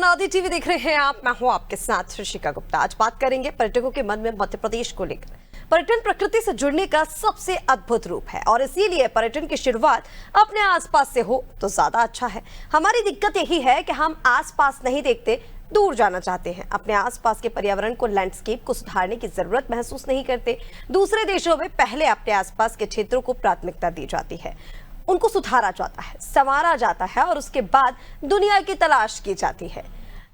अनादि टीवी देख रहे हैं आप। मैं हूं आपके साथ ऋषिका गुप्ता। आज बात करेंगे पर्यटकों के मन में मध्य प्रदेश को लेकर। पर्यटन प्रकृति से जुड़ने का सबसे अद्भुत रूप है और इसीलिए पर्यटन की शुरुआत अपने आसपास से हो तो ज्यादा अच्छा है। हमारी दिक्कत यही है कि हम आसपास नहीं देखते, दूर जाना चाहते हैं। अपने आसपास के पर्यावरण को, लैंडस्केप को सुधारने की जरूरत महसूस नहीं करते। दूसरे देशों में पहले अपने आसपास के क्षेत्रों को प्राथमिकता दी जाती है, उनको सुधारा जाता है, संवारा जाता है और उसके बाद दुनिया की तलाश की जाती है।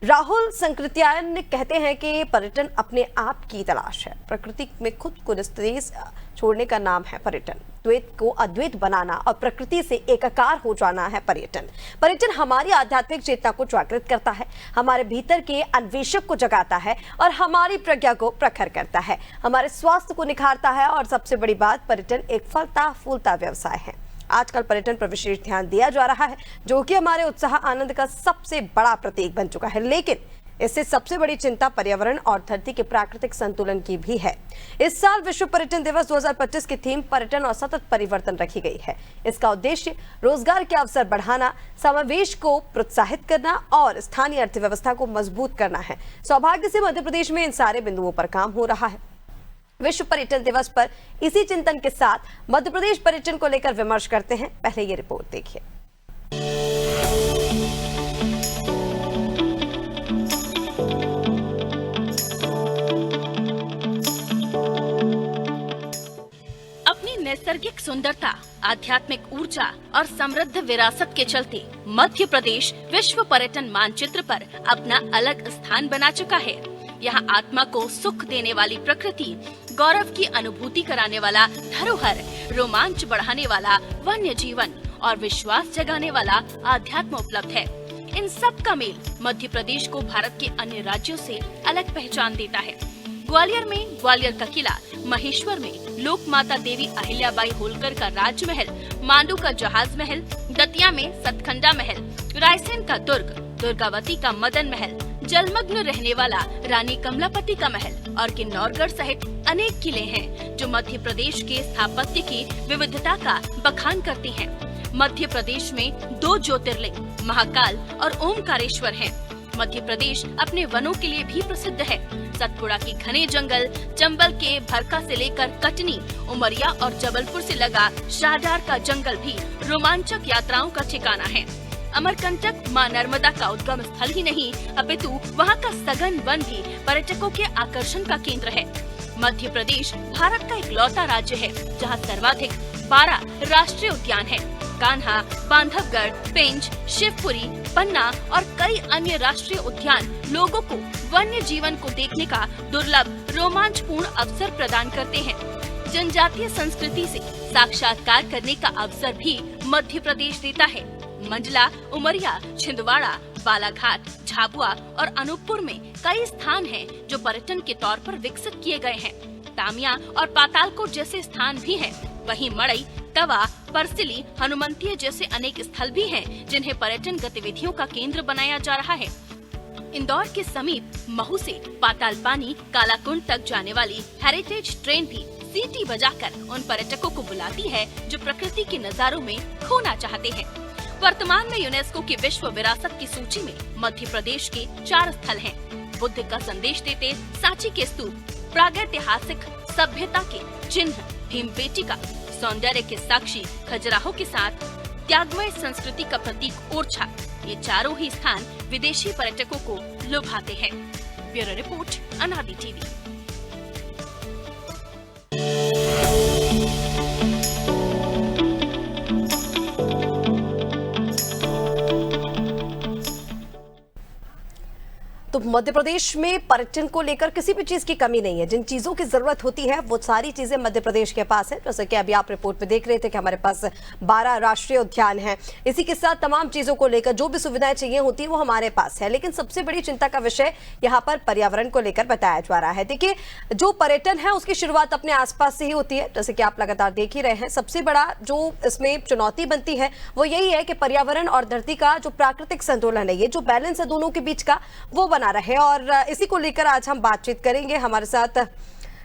राहुल संकृत्यायन कहते हैं कि पर्यटन अपने आप की तलाश है। प्रकृति में खुद को निस्तेज छोड़ने का नाम है पर्यटन। द्वैत को अद्वैत बनाना और प्रकृति से एकाकार हो जाना है पर्यटन। पर्यटन हमारी आध्यात्मिक चेतना को जागृत करता है, हमारे भीतर के अन्वेषक को जगाता है और हमारी प्रज्ञा को प्रखर करता है, हमारे स्वास्थ्य को निखारता है और सबसे बड़ी बात, पर्यटन एक फलता फूलता व्यवसाय है। आजकल पर्यटन पर विशेष ध्यान दिया जा रहा है, जो कि हमारे उत्साह आनंद का सबसे बड़ा प्रतीक बन चुका है। लेकिन इससे सबसे बड़ी चिंता पर्यावरण और धरती के प्राकृतिक संतुलन की भी है। इस साल विश्व पर्यटन दिवस 2025 की थीम पर्यटन और सतत परिवर्तन रखी गई है। इसका उद्देश्य रोजगार के अवसर बढ़ाना, समावेश को प्रोत्साहित करना और स्थानीय अर्थव्यवस्था को मजबूत करना है। सौभाग्य से मध्य प्रदेश में इन सारे बिंदुओं पर काम हो रहा है। विश्व पर्यटन दिवस पर इसी चिंतन के साथ मध्य प्रदेश पर्यटन को लेकर विमर्श करते हैं। पहले ये रिपोर्ट देखिए। अपनी नैसर्गिक सुंदरता, आध्यात्मिक ऊर्जा और समृद्ध विरासत के चलते मध्य प्रदेश विश्व पर्यटन मानचित्र पर अपना अलग स्थान बना चुका है। यहाँ आत्मा को सुख देने वाली प्रकृति, गौरव की अनुभूति कराने वाला धरोहर, रोमांच बढ़ाने वाला वन्य जीवन और विश्वास जगाने वाला आध्यात्म उपलब्ध है। इन सब का मेल मध्य प्रदेश को भारत के अन्य राज्यों से अलग पहचान देता है। ग्वालियर में ग्वालियर का किला, महेश्वर में लोक माता देवी अहिल्याबाई होलकर का राजमहल, मांडू का जहाज महल, दतिया में सतखंडा महल, रायसेन का दुर्ग, दुर्गावती का मदन महल, जलमग्न रहने वाला रानी कमलापति का महल और किन्नौरगढ़ सहित अनेक किले हैं, जो मध्य प्रदेश के स्थापत्य की विविधता का बखान करते हैं। मध्य प्रदेश में 2 ज्योतिर्लिंग महाकाल और ओमकारेश्वर हैं। मध्य प्रदेश अपने वनों के लिए भी प्रसिद्ध है। सतपुड़ा के घने जंगल, चंबल के भरका से लेकर कटनी, उमरिया और जबलपुर से लगा शाहडार का जंगल भी रोमांचक यात्राओं का ठिकाना है। अमरकंटक मां नर्मदा का उद्गम स्थल ही नहीं, अपितु वहां का सघन वन भी पर्यटकों के आकर्षण का केंद्र है। मध्य प्रदेश भारत का इकलौता राज्य है जहां सर्वाधिक 12 राष्ट्रीय उद्यान हैं। कान्हा, बांधवगढ़, पेंच, शिवपुरी, पन्ना और कई अन्य राष्ट्रीय उद्यान लोगों को वन्य जीवन को देखने का दुर्लभ रोमांचपूर्ण अवसर प्रदान करते हैं। जनजातीय संस्कृति से साक्षात्कार करने का अवसर भी मध्य प्रदेश देता है। मंडला, उमरिया, छिंदवाड़ा, बालाघाट, झाबुआ और अनूपपुर में कई स्थान हैं जो पर्यटन के तौर पर विकसित किए गए हैं। तामिया और पातालकोट जैसे स्थान भी हैं। वहीं मड़ई, तवा, परसिली, हनुमंतिया जैसे अनेक स्थल भी हैं जिन्हें पर्यटन गतिविधियों का केंद्र बनाया जा रहा है। इंदौर के समीप महू से पाताल पानी कालाकुंड तक जाने वाली हेरिटेज ट्रेन भी सीटी बजाकर उन पर्यटकों को बुलाती है जो प्रकृति के नजारों में खोना चाहते हैं। वर्तमान में यूनेस्को की विश्व विरासत की सूची में मध्य प्रदेश के 4 स्थल हैं। बुद्ध का संदेश देते सांची के स्तूप, प्रागैतिहासिक सभ्यता के चिन्ह भीमबेटिका, सौंदर्य के साक्षी खजुराहो के साथ त्यागमय संस्कृति का प्रतीक ओरछा, ये चारों ही स्थान विदेशी पर्यटकों को लुभाते हैं। ब्यूरो रिपोर्ट, अनादि टीवी। तो मध्य प्रदेश में पर्यटन को लेकर किसी भी चीज की कमी नहीं है। जिन चीजों की जरूरत होती है वो सारी चीजें मध्य प्रदेश के पास है। जैसे कि अभी आप रिपोर्ट में देख रहे थे कि हमारे पास 12 राष्ट्रीय उद्यान हैं। इसी के साथ तमाम चीजों को लेकर जो भी सुविधाएं चाहिए होती है वो हमारे पास है। लेकिन सबसे बड़ी चिंता का विषय यहाँ पर पर्यावरण को लेकर बताया जा रहा है। देखिए, जो पर्यटन है उसकी शुरुआत अपने आसपास से ही होती है, जैसे कि आप लगातार देख ही रहे हैं। सबसे बड़ा जो इसमें चुनौती बनती है वो यही है कि पर्यावरण और धरती का जो प्राकृतिक संतुलन है, ये जो बैलेंस है दोनों के बीच का, वो बना रहे। और इसी को लेकर आज हम बातचीत करेंगे। हमारे साथ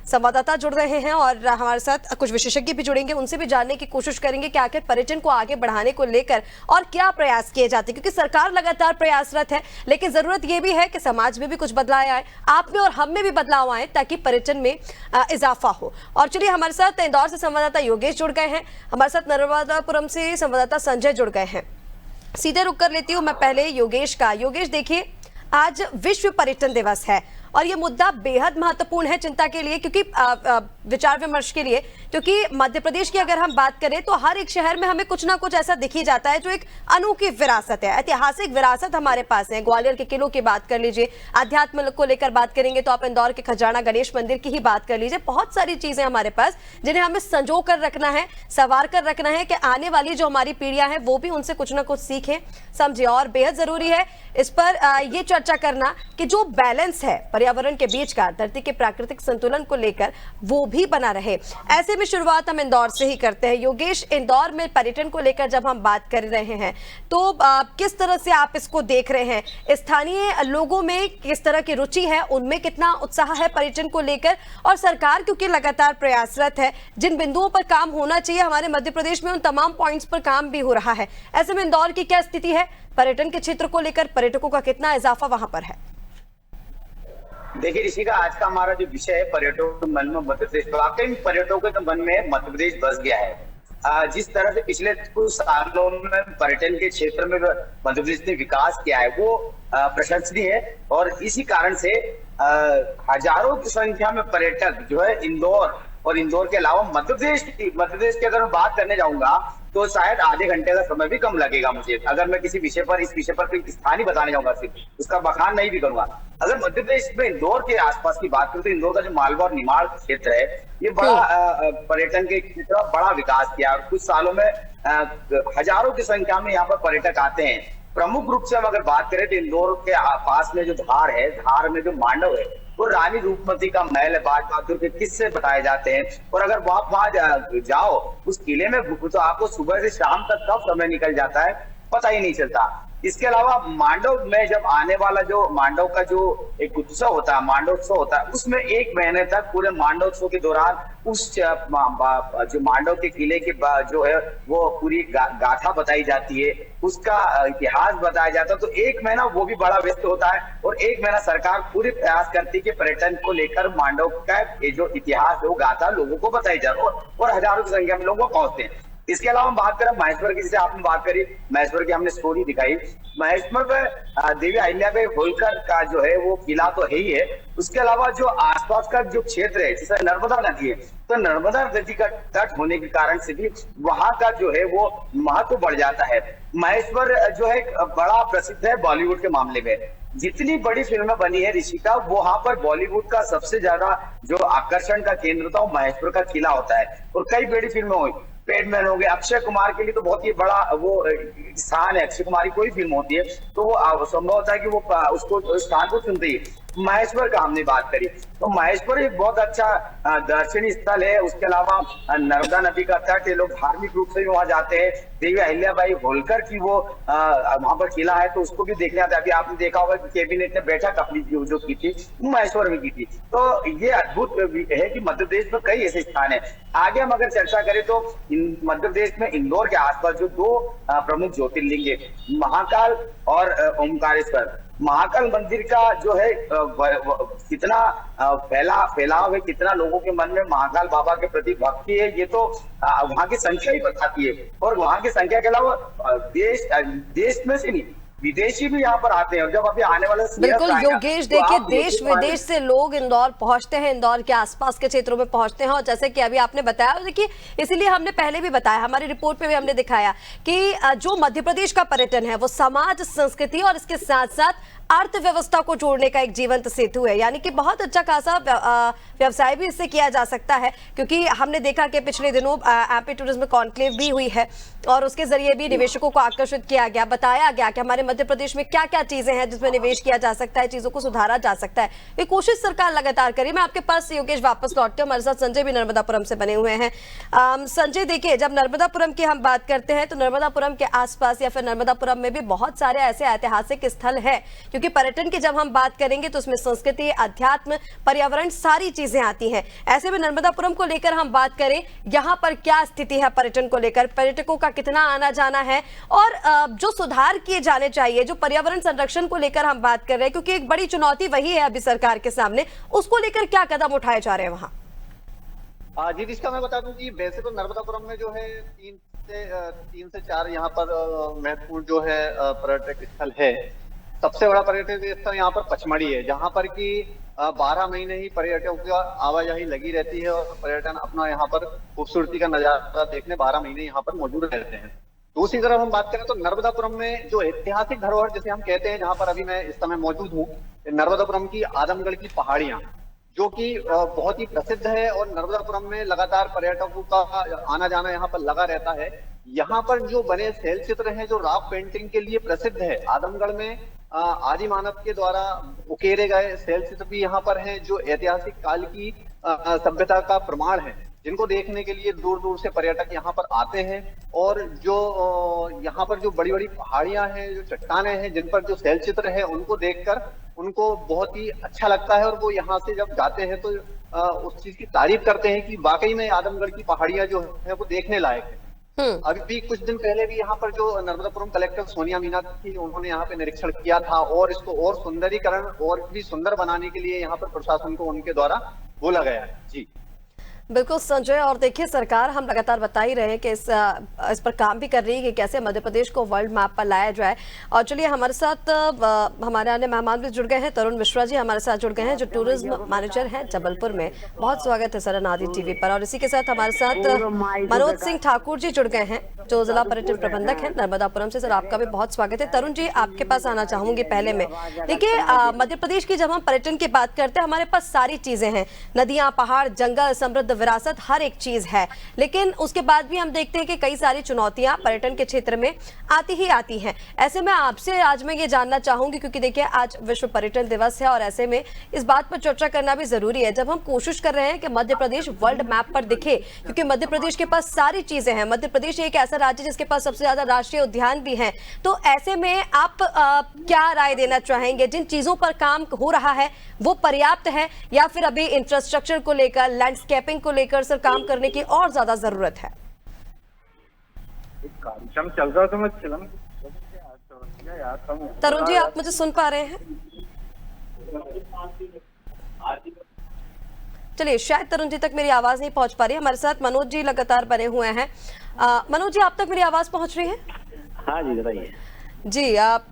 संवाददाता जुड़ रहे हैं और हमारे साथ कुछ विशेषज्ञ भी जुड़ेंगे, उनसे भी जानने की कोशिश करेंगे कि आखिर पर्यटन को आगे बढ़ाने को लेकर और क्या प्रयास किए जाते हैं, क्योंकि सरकार लगातार प्रयासरत है, लेकिन जरूरत यह भी है कि समाज में भी कुछ बदलाव आए, आप में और हम में भी बदलाव आए, ताकि पर्यटन में इजाफा हो। और चलिए, हमारे साथ इंदौर से संवाददाता योगेश जुड़ गए हैं, हमारे साथ नर्मदापुरम से संवाददाता संजय जुड़ गए हैं। सीधे रुक कर लेती हूँ मैं पहले योगेश का। योगेश, देखिए, आज विश्व पर्यटन दिवस है और ये मुद्दा बेहद महत्वपूर्ण है चिंता के लिए, क्योंकि विचार विमर्श के लिए, क्योंकि मध्य प्रदेश की अगर हम बात करें तो हर एक शहर में हमें कुछ ना कुछ ऐसा दिख ही जाता है जो एक अनोखी विरासत है, ऐतिहासिक विरासत हमारे पास है। ग्वालियर के किलों की बात कर लीजिए, अध्यात्म को लेकर बात करेंगे तो आप इंदौर के खजाना गणेश मंदिर की ही बात कर लीजिए। बहुत सारी चीजें हमारे पास जिन्हें हमें संजो कर रखना है, संवार कर रखना है कि आने वाली जो हमारी पीढ़ियां हैं वो भी उनसे कुछ ना कुछ सीखें, समझे। और बेहद जरूरी है इस पर ये चर्चा करना कि जो बैलेंस है पर्यावरण के बीच का, धरती के प्राकृतिक संतुलन को लेकर, वो भी बना रहे। ऐसे में शुरुआत हम इंदौर से ही करते हैं। योगेश, इंदौर में पर्यटन को लेकर जब हम बात कर रहे हैं तो किस तरह से आप इसको देख रहे हैं? स्थानीय लोगों में किस तरह की रुचि है, उनमें कितना उत्साह है पर्यटन को लेकर, और सरकार क्योंकि लगातार प्रयासरत है, जिन बिंदुओं पर काम होना चाहिए हमारे मध्य प्रदेश में उन तमाम पॉइंट्स पर काम भी हो रहा है। ऐसे में इंदौर की क्या स्थिति है पर्यटन के क्षेत्र को लेकर, पर्यटकों का कितना इजाफा वहां पर है? देखिए ऋषिका, आज का हमारा जो विषय है पर्यटकों के मन में मध्य प्रदेश, वाकई में पर्यटकों के मन में मध्य प्रदेश बस गया है। जिस तरह से पिछले कुछ सालों में पर्यटन के क्षेत्र में मध्य प्रदेश ने विकास किया है वो प्रशंसनीय है, और इसी कारण से हजारों की संख्या में पर्यटक जो है इंदौर और इंदौर के अलावा मध्य प्रदेश की अगर मैं बात करने जाऊंगा तो शायद आधे घंटे का समय भी कम लगेगा मुझे, अगर मैं किसी विषय पर इस विषय पर कोई स्थान ही बताने जाऊंगा, सिर्फ उसका बखान नहीं भी करूंगा। अगर मध्य प्रदेश में इंदौर के आसपास की बात करूं तो इंदौर का जो मालवा और निमाड़ क्षेत्र है, ये बड़ा पर्यटन के क्षेत्र बड़ा विकास किया। कुछ सालों में हजारों की संख्या में यहाँ पर पर्यटक आते हैं। प्रमुख रूप से हम अगर बात करें तो इंदौर के पास में जो धार है, धार में जो मांडव है, वो रानी रूपमती का महल है, बाज बहादुर के किस्से बताए जाते हैं। और अगर आप वहां जाओ उस किले में तो आपको सुबह से शाम तक कब समय निकल जाता है पता ही नहीं चलता। इसके अलावा मांडव में जब आने वाला जो मांडव का जो एक उत्सव होता है, मांडवोत्सव होता है, उसमें 1 महीने तक पूरे मांडवोत्सव के दौरान उस जो मांडव के किले के जो है वो पूरी गाथा बताई जाती है, उसका इतिहास बताया जाता है। तो 1 महीना वो भी बड़ा व्यस्त होता है, और 1 महीना सरकार पूरी प्रयास करती है कि पर्यटन को लेकर मांडव का जो इतिहास है वो गाथा लोगों को बताई जाए, और हजारों की संख्या में लोग पहुंचते हैं। इसके अलावा हम बात करें महेश्वर की, जैसे आपने बात करी महेश्वर की, हमने स्टोरी दिखाई। महेश्वर में देवी अहिल्याबाई होलकर का जो है वो किला तो है ही है, उसके अलावा जो आसपास का जो क्षेत्र है, जैसे नर्मदा नदी है, तो नर्मदा नदी का तट होने के कारण से भी वहां का जो है वो महत्व बढ़ जाता है। महेश्वर जो है बड़ा प्रसिद्ध है बॉलीवुड के मामले में। जितनी बड़ी फिल्में बनी है ऋषिका, वहां पर बॉलीवुड का सबसे ज्यादा जो आकर्षण का केंद्र था वो महेश्वर का किला होता है, और कई बड़ी फिल्में हुई, पैडमैन हो गए, अक्षय कुमार के लिए तो बहुत ही बड़ा वो स्थान है। अक्षय कुमार की कोई फिल्म होती है तो वो संभव होता है कि वो उसको स्थान को चुनते ही। महेश्वर का हमने बात करी तो महेश्वर एक बहुत अच्छा दर्शनीय स्थल है। उसके अलावा नर्मदा नदी का तट है, लोग धार्मिक रूप से भी वहां जाते हैं। देवी अहिल्याबाई होलकर की वो वहां पर किला है तो उसको भी देखने आता है। अभी आपने देखा होगा कि कैबिनेट ने बैठक अपनी जो की थी महेश्वर में की थी। तो ये अद्भुत है कि मध्य प्रदेश में कई ऐसे स्थान है। आगे हम अगर चर्चा करें तो मध्य प्रदेश में इंदौर के आसपास जो 2 प्रमुख ज्योतिर्लिंग है, महाकाल और ओमकारेश्वर। महाकाल मंदिर का जो है कितना फैलाव है, कितना लोगों के मन में महाकाल बाबा के प्रति भक्ति है, ये तो वहां की संख्या ही बताती है। और वहां की संख्या के अलावा देश में से नहीं, विदेशी भी यहाँ पर आते हैं। और जब अभी आने वाले बिल्कुल योगेश, देखिए देश विदेश से लोग इंदौर पहुंचते हैं, इंदौर के आसपास के क्षेत्रों में पहुंचते हैं। और जैसे कि अभी आपने बताया, देखिए इसीलिए हमने पहले भी बताया, हमारी रिपोर्ट में भी हमने दिखाया कि जो मध्य प्रदेश का पर्यटन है वो समाज, संस्कृति और इसके साथ साथ अर्थव्यवस्था को जोड़ने का एक जीवंत सेतु है। यानी कि बहुत अच्छा खासा व्यवसाय भी इससे किया जा सकता है, क्योंकि हमने देखा कि पिछले दिनों एमपी टूरिज्म कॉन्क्लेव भी हुई है और उसके जरिए भी निवेशकों को आकर्षित किया गया, बताया गया कि हमारे मध्य प्रदेश में क्या क्या चीजें हैं जिसमें निवेश किया जा सकता है, चीजों को सुधारा जा सकता है। ये कोशिश सरकार लगातार करी। मैं आपके पास योगेश वापस लौटते हूँ, हमारे साथ संजय भी नर्मदापुरम से बने हुए हैं। संजय, देखिए जब नर्मदापुरम की हम बात करते हैं तो नर्मदापुरम के आसपास या फिर नर्मदापुरम में भी बहुत सारे ऐसे ऐतिहासिक स्थल है, क्योंकि पर्यटन की जब हम बात करेंगे तो उसमें संस्कृति, अध्यात्म, पर्यावरण सारी चीजें आती हैं। ऐसे में नर्मदापुरम को लेकर हम बात करें, यहाँ पर क्या स्थिति है पर्यटन को लेकर, पर्यटकों का कितना आना जाना है और जो सुधार किए जाने चाहिए, जो पर्यावरण संरक्षण को लेकर हम बात कर रहे हैं, क्योंकि एक बड़ी चुनौती वही है अभी सरकार के सामने, उसको लेकर क्या कदम उठाए जा रहे हैं वहां? जी इसका मैं बता दूं कि वैसे तो नर्मदापुरम में जो है 3 से 4 यहाँ पर महत्वपूर्ण जो है पर्यटक स्थल है। सबसे बड़ा पर्यटक स्थल यहाँ पर पचमढ़ी है, जहाँ पर कि 12 महीने ही पर्यटकों की आवाजाही लगी रहती है और पर्यटन अपना यहाँ पर खूबसूरती का नजारा देखने 12 महीने यहाँ पर मौजूद रहते हैं। दूसरी तरफ हम बात करें तो नर्मदापुरम में जो ऐतिहासिक धरोहर जिसे हम कहते हैं, जहाँ पर अभी मैं इस समय मौजूद हूँ, नर्मदापुरम की आदमगढ़ की पहाड़ियां, जो कि बहुत ही प्रसिद्ध है और नर्मदापुरम में लगातार पर्यटकों का आना जाना यहाँ पर लगा रहता है। यहाँ पर जो बने शैल चित्र हैं, जो रॉक पेंटिंग के लिए प्रसिद्ध है, आदमगढ़ में आदि मानव के द्वारा उकेरे गए शैल चित्र भी यहाँ पर हैं, जो ऐतिहासिक काल की सभ्यता का प्रमाण है, जिनको देखने के लिए दूर दूर से पर्यटक यहाँ पर आते हैं। और जो यहाँ पर जो बड़ी बड़ी पहाड़ियां हैं, जो चट्टानें हैं, जिन पर जो शैल चित्र है, उनको देखकर उनको बहुत ही अच्छा लगता है और वो यहाँ से जब जाते हैं तो उस चीज की तारीफ करते हैं कि वाकई में आदमगढ़ की पहाड़ियां जो है वो देखने लायक है। अभी भी कुछ दिन पहले भी यहाँ पर जो नर्मदापुरम कलेक्टर सोनिया मीना थी, उन्होंने यहाँ पे निरीक्षण किया था और इसको और सुंदरीकरण और भी सुंदर बनाने के लिए यहाँ पर प्रशासन को उनके द्वारा बोला गया है। जी बिल्कुल संजय, और देखिए सरकार हम लगातार बता ही रहे हैं कि इस पर काम भी कर रही है कि कैसे मध्य प्रदेश को वर्ल्ड मैप पर लाया जाए। और चलिए हमारे साथ हमारे अन्य मेहमान भी जुड़ गए हैं। तरुण मिश्रा जी हमारे साथ जुड़ गए हैं, जो टूरिज्म मैनेजर हैं जबलपुर में। बहुत स्वागत है सर अनादि टीवी पर। और इसी के साथ हमारे साथ मनोज सिंह ठाकुर जी जुड़ गए हैं, जो जिला पर्यटन प्रबंधक हैं नर्मदापुरम से। सर आपका भी बहुत स्वागत है। तरुण जी आपके पास आना चाहूंगी पहले में। देखिए मध्य प्रदेश की जब हम पर्यटन की बात करते हैं, हमारे पास सारी चीजें हैं, नदियां, पहाड़, जंगल, समृद्ध विरासत, हर एक चीज है। लेकिन उसके बाद भी हम देखते हैं कि कई सारी चुनौतियां पर्यटन के क्षेत्र में आती ही आती हैं। ऐसे में आपसे आज मैं ये जानना चाहूंगी, क्योंकि देखिए आज विश्व पर्यटन दिवस है और ऐसे में इस बात पर चर्चा करना भी जरूरी है। जब हम कोशिश कर रहे हैं कि मध्य प्रदेश वर्ल्ड मैप पर दिखे, क्योंकि मध्य प्रदेश के पास सारी चीजें हैं, मध्य प्रदेश एक ऐसा राज्य जिसके पास सबसे ज्यादा राष्ट्रीय उद्यान भी हैं, तो ऐसे में आप क्या राय देना चाहेंगे? जिन चीजों पर काम हो रहा है वो पर्याप्त है या फिर अभी इंफ्रास्ट्रक्चर को लेकर, लैंडस्केपिंग को लेकर सर काम करने की और ज्यादा जरूरत है? तरुण जी आप मुझे सुन पा रहे हैं? चलिए शायद तरुण जी तक मेरी आवाज नहीं पहुंच पा रही है। हमारे साथ मनोज जी लगातार बने हुए हैं। मनोज जी आप तक मेरी आवाज पहुंच रही है? हाँ जी बताइए। जी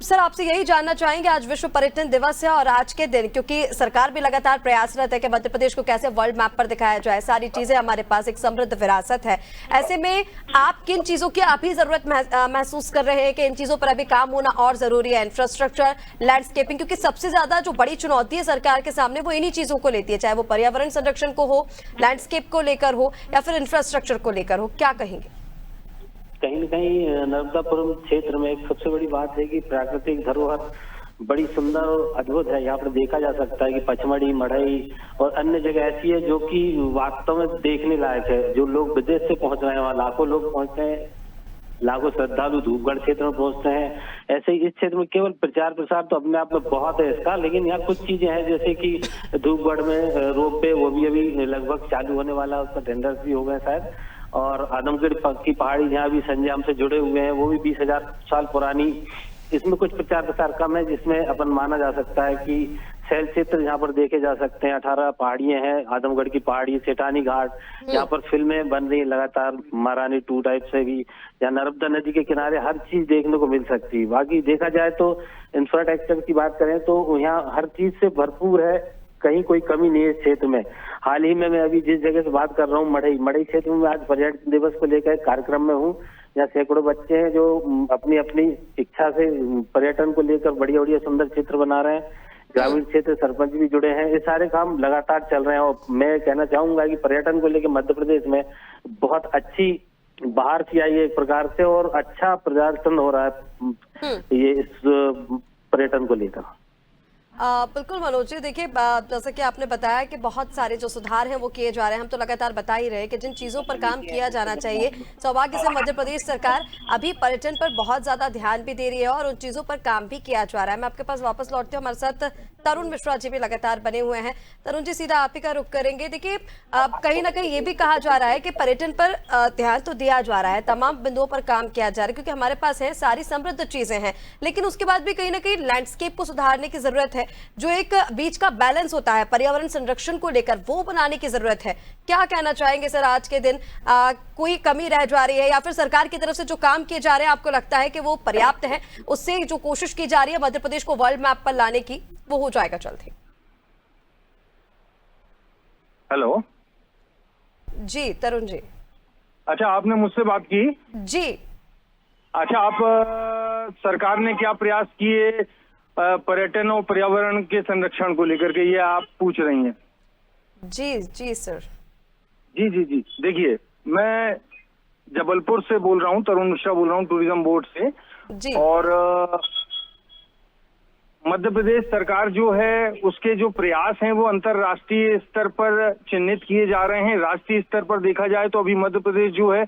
सर आपसे यही जानना चाहेंगे, आज विश्व पर्यटन दिवस है और आज के दिन क्योंकि सरकार भी लगातार प्रयासरत है कि मध्य प्रदेश को कैसे वर्ल्ड मैप पर दिखाया जाए, सारी चीजें हमारे पास, एक समृद्ध विरासत है। ऐसे में आप किन चीजों की अभी जरूरत महसूस कर रहे हैं कि इन चीजों पर अभी काम होना और जरूरी है? इंफ्रास्ट्रक्चर, लैंडस्केपिंग, क्योंकि सबसे ज्यादा जो बड़ी चुनौती है सरकार के सामने वो इन्हीं चीजों को लेती है, चाहे वो पर्यावरण संरक्षण को हो, लैंडस्केप को लेकर हो या फिर इंफ्रास्ट्रक्चर को लेकर हो। क्या कहेंगे? कहीं न कहीं नर्मदापुरम क्षेत्र में एक सबसे बड़ी बात है कि प्राकृतिक धरोहर बड़ी सुंदर और अद्भुत है। यहाँ पर देखा जा सकता है कि पचमढ़ी, मढ़ई और अन्य जगह ऐसी है जो कि वास्तव में देखने लायक है। जो लोग विदेश से पहुंच रहे हैं, वहाँ लाखों लोग पहुंचते हैं, लाखों श्रद्धालु धूपगढ़ क्षेत्र में पहुंचते हैं। ऐसे ही इस क्षेत्र में केवल प्रचार प्रसार तो अपने आप में बहुत है इसका, लेकिन यहाँ कुछ चीजें हैं जैसे कि धूपगढ़ में रोप वे, वो भी अभी लगभग चालू होने वाला है, उसका टेंडर्स भी हो गए शायद। और आदमगढ़ की पहाड़ी जहाँ भी संजय हमसे जुड़े हुए हैं, वो भी 20,000 साल पुरानी। इसमें कुछ प्रचार प्रसार कम है, जिसमें अपन माना जा सकता है कि शैल क्षेत्र यहाँ पर देखे जा सकते हैं। 18 पहाड़ियां हैं, आदमगढ़ की पहाड़ी, सेठानी घाट, यहाँ पर फिल्में बन रही है लगातार, महारानी 2 टाइप से भी, या नर्मदा नदी के किनारे हर चीज देखने को मिल सकती है। बाकी देखा जाए तो इंफ्रास्ट्रक्चर की बात करें तो यहाँ हर चीज से भरपूर है, कहीं कोई कमी नहीं है इस क्षेत्र में। हाल ही में मैं अभी जिस जगह से बात कर रहा हूँ, मढ़ई क्षेत्र में आज पर्यटन दिवस को लेकर एक कार्यक्रम में हूँ। यहाँ सैकड़ों बच्चे हैं जो अपनी अपनी इच्छा से पर्यटन को लेकर बढ़िया बढ़िया सुंदर चित्र बना रहे हैं। ग्रामीण क्षेत्र सरपंच भी जुड़े हैं। ये सारे काम लगातार चल रहे हैं और मैं कहना चाहूंगा कि पर्यटन को लेकर मध्य प्रदेश में बहुत अच्छी बाहर से आई है एक प्रकार से, और अच्छा प्रदर्शन हो रहा है ये इस पर्यटन को लेकर। बिल्कुल मनोज जी, देखिए जैसा कि आपने बताया कि बहुत सारे जो सुधार हैं वो किए जा रहे हैं। हम तो लगातार बता ही रहे हैं कि जिन चीज़ों पर काम किया जाना चाहिए, सौभाग्य से मध्य प्रदेश सरकार अभी पर्यटन पर बहुत ज़्यादा ध्यान भी दे रही है और उन चीज़ों पर काम भी किया जा रहा है। मैं आपके पास वापस लौटती हूँ, हमारे साथ तरुण मिश्रा जी भी लगातार बने हुए हैं। तरुण जी, सीधा आप ही का रुख करेंगे। देखिए कहीं ना कहीं ये भी कहा जा रहा है कि पर्यटन पर ध्यान तो दिया जा रहा है, तमाम बिंदुओं पर काम किया जा रहा है, क्योंकि हमारे पास है सारी समृद्ध चीजें हैं, लेकिन उसके बाद भी कहीं ना कहीं लैंडस्केप को सुधारने की जरूरत है। जो एक बीच का बैलेंस होता है पर्यावरण संरक्षण को लेकर, वो बनाने की जरूरत है। क्या कहना चाहेंगे सर, आज के दिन कोई कमी रह जा रही है या फिर सरकार की तरफ से जो काम किए जा रहे हैं आपको लगता है कि वो पर्याप्त है? उससे जो कोशिश की जा रही है मध्य प्रदेश को वर्ल्ड मैप पर लाने की, वो हो जाएगा जल्द ही? हेलो जी तरुण जी। अच्छा, आपने मुझसे बात की? जी। अच्छा, आप सरकार ने क्या प्रयास किए पर्यटन और पर्यावरण के संरक्षण को लेकर के, ये आप पूछ रही हैं? जी जी सर। जी जी जी, देखिए मैं जबलपुर से बोल रहा हूँ, तरुण मिश्रा बोल रहा हूँ, टूरिज्म बोर्ड से। जी। और मध्य प्रदेश सरकार जो है उसके जो प्रयास हैं वो अंतर्राष्ट्रीय स्तर पर चिन्हित किए जा रहे हैं। राष्ट्रीय स्तर पर देखा जाए तो अभी मध्य प्रदेश जो है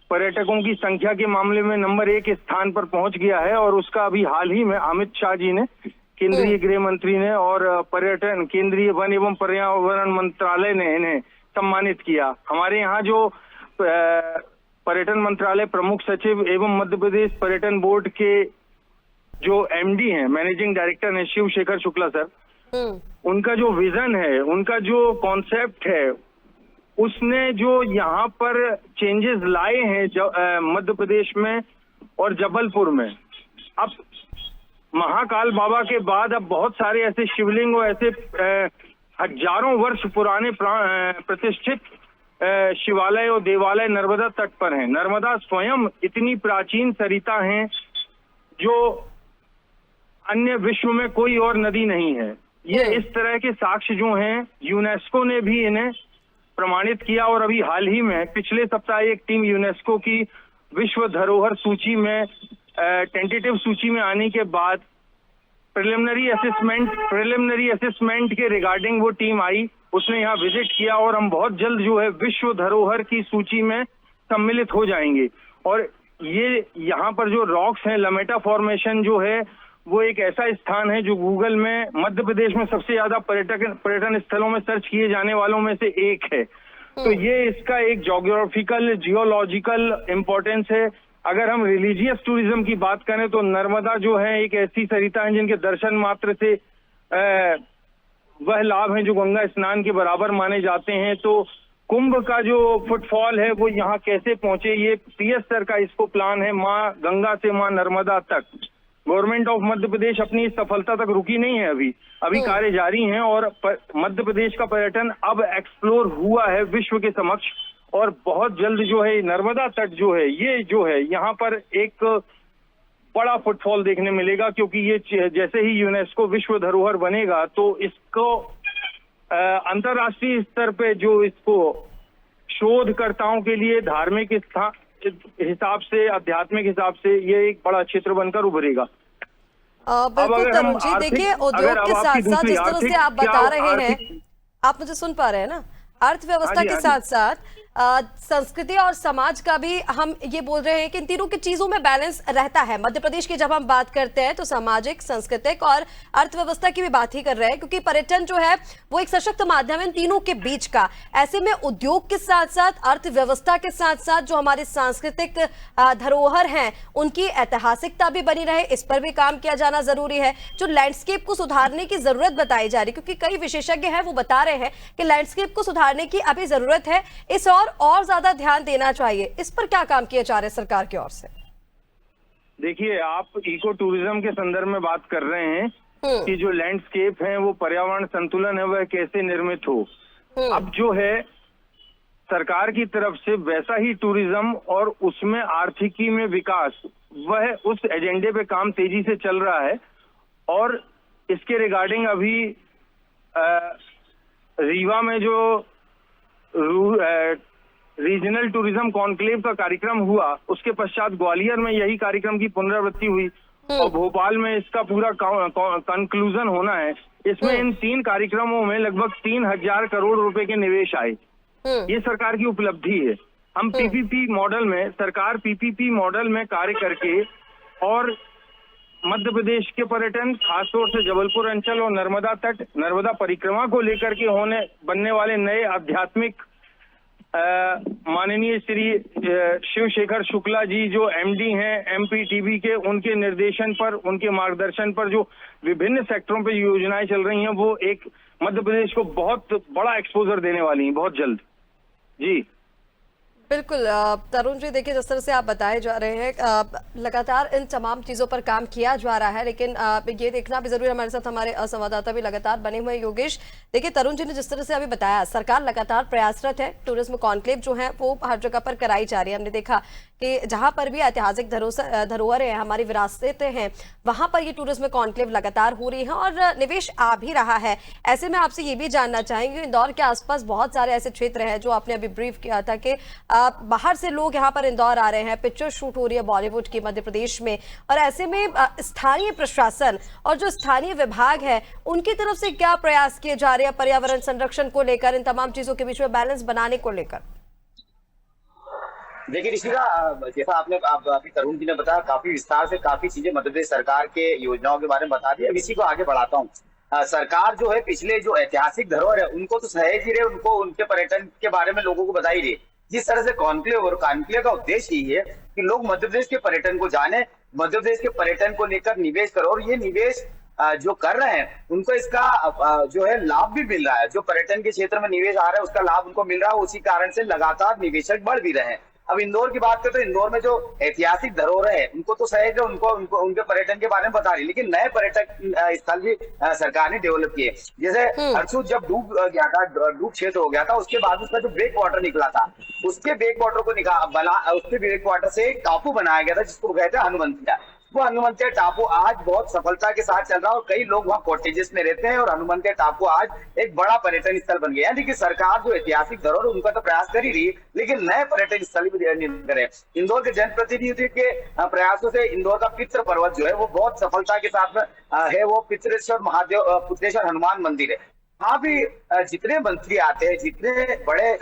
पर्यटकों की संख्या के मामले में नंबर 1 स्थान पर पहुंच गया है। और उसका अभी हाल ही में अमित शाह जी ने, केंद्रीय गृह मंत्री ने, और पर्यटन केंद्रीय वन एवं पर्यावरण मंत्रालय ने इन्हें सम्मानित किया। हमारे यहाँ जो पर्यटन मंत्रालय प्रमुख सचिव एवं मध्य प्रदेश पर्यटन बोर्ड के जो एमडी हैं, मैनेजिंग डायरेक्टर हैं, शिव शेखर शुक्ला सर, उनका जो विजन है, उनका जो कॉन्सेप्ट है, उसने जो यहाँ पर चेंजेस लाए हैं मध्य प्रदेश में और जबलपुर में। अब महाकाल बाबा के बाद अब बहुत सारे ऐसे शिवलिंग और ऐसे हजारों वर्ष पुराने प्रतिष्ठित शिवालय और देवालय नर्मदा तट पर हैं। नर्मदा स्वयं इतनी प्राचीन सरिता हैं जो अन्य विश्व में कोई और नदी नहीं है। ये इस तरह के साक्ष्य जो हैं, यूनेस्को ने भी इन्हें प्रमाणित किया। और अभी हाल ही में पिछले सप्ताह एक टीम यूनेस्को की विश्व धरोहर सूची में, टेंटेटिव सूची में आने के बाद प्रिलिमिनरी असेसमेंट के रिगार्डिंग वो टीम आई, उसने यहाँ विजिट किया और हम बहुत जल्द जो है विश्व धरोहर की सूची में सम्मिलित हो जाएंगे। और ये यहाँ पर जो रॉक्स हैं, लमेटा फॉर्मेशन जो है, वो एक ऐसा स्थान है जो गूगल में मध्य प्रदेश में सबसे ज्यादा पर्यटन स्थलों में सर्च किए जाने वालों में से एक है। तो ये इसका एक ज्योग्राफिकल, जियोलॉजिकल इम्पोर्टेंस है। अगर हम रिलीजियस टूरिज्म की बात करें तो नर्मदा जो है एक ऐसी सरिता है जिनके दर्शन मात्र से वह लाभ हैं जो गंगा स्नान के बराबर माने जाते हैं। तो कुंभ का जो फुटफॉल है वो यहाँ कैसे पहुंचे, ये पीएस सर का इसको प्लान है, माँ गंगा से माँ नर्मदा तक। गवर्नमेंट ऑफ मध्य प्रदेश अपनी सफलता तक रुकी नहीं है, अभी कार्य जारी हैं। और मध्य प्रदेश का पर्यटन अब एक्सप्लोर हुआ है विश्व के समक्ष। और बहुत जल्द जो है नर्मदा तट जो है, ये जो है यहाँ पर एक बड़ा फुटफॉल देखने मिलेगा, क्योंकि ये जैसे ही यूनेस्को विश्व धरोहर बनेगा तो इसको अंतर्राष्ट्रीय स्तर पे जो इसको शोधकर्ताओं के लिए धार्मिक हिसाब से, आध्यात्मिक हिसाब से ये एक बड़ा क्षेत्र बनकर उभरेगा। बिल्कुल तरुण जी, देखिए उद्योग के साथ साथ जिस तरह से आप बता रहे हैं, आप मुझे सुन पा रहे हैं ना, अर्थव्यवस्था के साथ साथ संस्कृति और समाज का भी हम ये बोल रहे हैं कि इन तीनों की चीजों में बैलेंस रहता है। मध्य प्रदेश की जब हम बात करते हैं तो सामाजिक, सांस्कृतिक और अर्थव्यवस्था की भी बात ही कर रहे हैं, क्योंकि पर्यटन जो है वो एक सशक्त माध्यम है इन तीनों के बीच का। ऐसे में उद्योग के साथ साथ, अर्थव्यवस्था के साथ साथ जो हमारी सांस्कृतिक धरोहर हैं उनकी ऐतिहासिकता भी बनी रहे, इस पर भी काम किया जाना जरूरी है। जो लैंडस्केप को सुधारने की जरूरत बताई जा रही, क्योंकि कई विशेषज्ञ हैं वो बता रहे हैं कि लैंडस्केप को सुधारने की अभी जरूरत है, इस और ज्यादा ध्यान देना चाहिए। इस पर क्या काम किए जा रहे हैं सरकार की ओर से? देखिए, आप इको टूरिज्म के संदर्भ में बात कर रहे हैं कि जो लैंडस्केप है वो पर्यावरण संतुलन है वह कैसे निर्मित हो। अब जो है सरकार की तरफ से वैसा ही टूरिज्म और उसमें आर्थिकी में विकास, वह उस एजेंडे पे काम तेजी से चल रहा है। और इसके रिगार्डिंग अभी रीवा में जो रीजनल टूरिज्म कॉन्क्लेव का कार्यक्रम हुआ, उसके पश्चात ग्वालियर में यही कार्यक्रम की पुनरावृत्ति हुई और भोपाल में इसका पूरा कंक्लूजन होना है। इसमें इन 3 कार्यक्रमों में लगभग 3,000 करोड़ रुपए के निवेश आए। ये सरकार की उपलब्धि है। हम पीपीपी मॉडल में, सरकार पीपीपी मॉडल में कार्य करके और मध्य प्रदेश के पर्यटन, खासतौर से जबलपुर अंचल और नर्मदा तट, नर्मदा परिक्रमा को लेकर के बनने वाले नए आध्यात्मिक माननीय श्री शिव शेखर शुक्ला जी जो एमडी हैं एमपीटीबी के, उनके निर्देशन पर, उनके मार्गदर्शन पर जो विभिन्न सेक्टरों पे योजनाएं चल रही हैं, वो एक मध्य प्रदेश को बहुत बड़ा एक्सपोजर देने वाली हैं बहुत जल्द। जी बिल्कुल तरुण जी, देखिए जिस तरह से आप बताए जा रहे हैं लगातार इन तमाम चीज़ों पर काम किया जा रहा है, लेकिन ये देखना भी जरूरी है। हमारे साथ हमारे संवाददाता भी लगातार बने हुए हैं। योगेश, देखिए तरुण जी ने जिस तरह से अभी बताया, सरकार लगातार प्रयासरत है। टूरिज्म कॉन्क्लेव जो है वो हर जगह पर कराई जा रही है। हमने देखा कि जहां पर भी ऐतिहासिक धरोहरें हैं, हमारी विरासतें हैं, वहां पर ये टूरिज्म कॉन्क्लेव लगातार हो रही है और निवेश आ भी रहा है। ऐसे में आपसे ये भी जानना चाहेंगे, इंदौर के आसपास बहुत सारे ऐसे क्षेत्र हैं जो आपने अभी ब्रीफ किया था कि बाहर से लोग यहाँ पर इंदौर आ रहे हैं, पिक्चर शूट हो रही है बॉलीवुड की मध्य प्रदेश में, और ऐसे में स्थानीय प्रशासन और जो स्थानीय विभाग है उनकी तरफ से क्या प्रयास किए जा रहे हैं पर्यावरण संरक्षण को लेकर, इन तमाम चीजों के बीच में बैलेंस बनाने को लेकर? देखिए ऋषिका, जैसा अभी तरुण जी ने बताया, काफी विस्तार से काफी चीजें मध्य प्रदेश सरकार के योजनाओं के बारे में बता दी। अब इसी को आगे बढ़ाता हूँ। सरकार जो है पिछले जो ऐतिहासिक धरोहर है उनको तो सहेज ही रहे, उनको उनके पर्यटन के बारे में लोगों को बता ही रहे। जिस तरह से कॉन्क्लेव, और कॉन्क्लेव का उद्देश्य यही है कि लोग मध्य प्रदेश के पर्यटन को जाने, मध्य प्रदेश के पर्यटन को लेकर निवेश करो, और ये निवेश जो कर रहे हैं उनको इसका जो है लाभ भी मिल रहा है। जो पर्यटन के क्षेत्र में निवेश आ रहा है उसका लाभ उनको मिल रहा है। उसी कारण से लगातार निवेशक बढ़ भी रहे हैं। अब इंदौर की बात करें तो इंदौर में जो ऐतिहासिक धरोहर है उनको तो सहेज उनको उनके पर्यटन के बारे में बता रही, लेकिन नए पर्यटक स्थल भी सरकार ने डेवलप किए। जैसे हरसूद जब डूब गया था, डूब क्षेत्र हो गया था, उसके बाद उसका जो ब्रेक वाटर निकला था, उसके ब्रेक वाटर को उसके ब्रेक वाटर से एक टापू बनाया गया था जिसको कहते हैं हनुमंतिया। वो हनुमंतिया टापू आज बहुत सफलता के साथ चल रहा है और कई लोग वहाँ कॉटेजेस में रहते हैं, और हनुमंतिया टापू आज एक बड़ा पर्यटन स्थल बन गया है। देखिए सरकार जो ऐतिहासिक धरोहर उनका तो प्रयास कर ही रही, लेकिन नए पर्यटन स्थल भी करे। इंदौर के जनप्रतिनिधि के प्रयासों से इंदौर का पित्र पर्वत जो है वो बहुत सफलता के साथ है। वो पित्रेश्वर महादेव, पुत्रेश्वर हनुमान मंदिर है। वहाँ भी जितने मंत्री आते हैं, जितने बड़े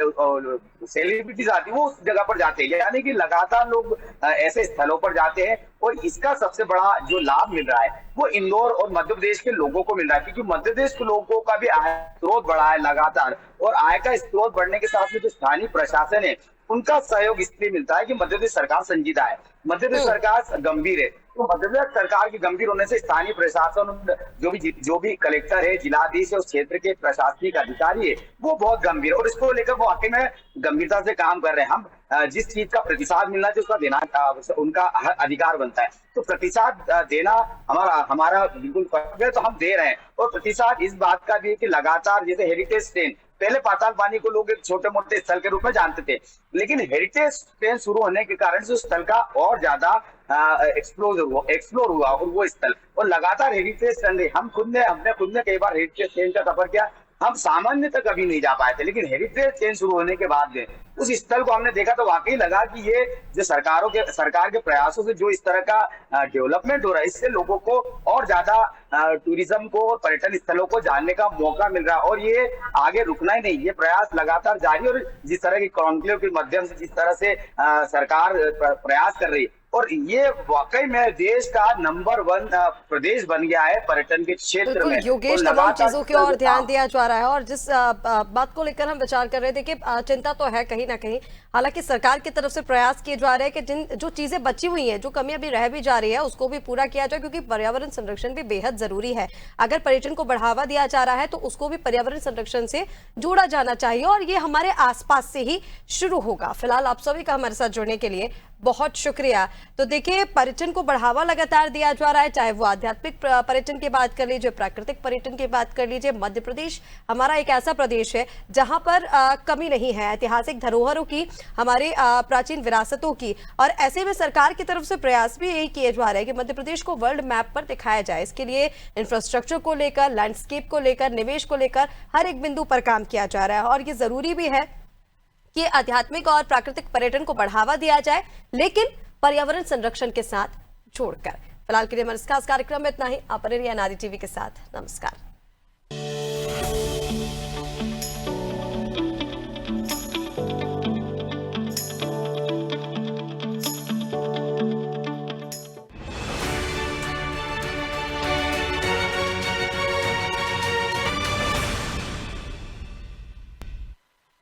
सेलिब्रिटीज आती है, वो उस जगह पर जाते हैं। यानी कि लगातार लोग ऐसे स्थलों पर जाते हैं, और इसका सबसे बड़ा जो लाभ मिल रहा है वो इंदौर और मध्य प्रदेश के लोगों को मिल रहा है, क्योंकि मध्य प्रदेश के लोगों का भी आय स्रोत बढ़ा है लगातार, और आय का स्रोत बढ़ने के साथ में जो स्थानीय प्रशासन है उनका सहयोग इसलिए मिलता है कि मध्य प्रदेश सरकार संजीदा है, मध्य प्रदेश सरकार गंभीर है। तो मध्य प्रदेश सरकार के गंभीर होने से स्थानीय प्रशासन, जो भी कलेक्टर है, जिलाधीश है, उस क्षेत्र के प्रशासनिक अधिकारी है, वो बहुत गंभीर है, और इसको लेकर वो वाकई में गंभीरता से काम कर रहे हैं। हम जिस चीज का प्रतिसाद मिलना चाहिए उसका देना उनका अधिकार बनता है। तो प्रतिसाद देना हमारा बिल्कुल कर्तव्य है, तो हम दे रहे हैं। और प्रतिसाद इस बात का भी है कि लगातार, जैसे हेरिटेज ट्रेन, पहले पाताल पानी को लोग एक छोटे मोटे स्थल के रूप में जानते थे, लेकिन हेरिटेज ट्रेन शुरू होने के कारण से उस स्थल का और ज्यादा एक्सप्लोर हुआ, और वो स्थल और लगातार हेरिटेज ट्रेन, हमने खुद ने कई बार हेरिटेज ट्रेन का सफर किया। हम सामान्य तक कभी नहीं जा पाए थे, लेकिन हेरिटेज ट्रेन शुरू होने के बाद में उस स्थल को हमने देखा तो वाकई लगा कि ये जो सरकार के प्रयासों से जो इस तरह का डेवलपमेंट हो रहा है, इससे लोगों को और ज्यादा टूरिज्म को और पर्यटन स्थलों को जानने का मौका मिल रहा है, और ये आगे रुकना ही नहीं, ये प्रयास लगातार जारी। और जिस तरह की कॉन्क्लेव के माध्यम से जिस तरह से सरकार प्रयास कर रही है, और ये वाकई में देश का नंबर 1 प्रदेश बन गया है पर्यटन के क्षेत्र में। योगेश, तमाम चीजों की ओर ध्यान दिया जा रहा है, और जिस बात को लेकर हम विचार कर रहे थे कि चिंता तो है कहीं ना कहीं, हालांकि सरकार की तरफ से प्रयास किए जा रहे हैं कि जो चीजें बची हुई हैं, जो कमी अभी रह भी जा रही है, उसको भी पूरा किया जाए, क्योंकि पर्यावरण संरक्षण भी बेहद जरूरी है। अगर पर्यटन को बढ़ावा दिया जा रहा है तो उसको भी पर्यावरण संरक्षण से जोड़ा जाना चाहिए, और ये हमारे आसपास से ही शुरू होगा। फिलहाल आप सभी का हमारे साथ जुड़ने के लिए बहुत शुक्रिया। तो देखिए, पर्यटन को बढ़ावा लगातार दिया जा रहा है, चाहे वो आध्यात्मिक पर्यटन की बात कर लीजिए, प्राकृतिक पर्यटन की बात कर लीजिए। मध्य प्रदेश हमारा एक ऐसा प्रदेश है जहां पर कमी नहीं है ऐतिहासिक धरोहरों की, हमारे प्राचीन विरासतों की, और ऐसे में सरकार की तरफ से प्रयास भी यही किए जा रहे हैं कि मध्य प्रदेश को वर्ल्ड मैप पर दिखाया जाए। इसके लिए इंफ्रास्ट्रक्चर को लेकर, लैंडस्केप को लेकर, निवेश को लेकर हर एक बिंदु पर काम किया जा रहा है, और ये जरूरी भी है कि आध्यात्मिक और प्राकृतिक पर्यटन को बढ़ावा दिया जाए, लेकिन पर्यावरण संरक्षण के साथ जोड़कर। फिलहाल के लिए हमारे इस खास कार्यक्रम में इतना ही। आप बने रहिए अनादि टीवी के साथ। नमस्कार।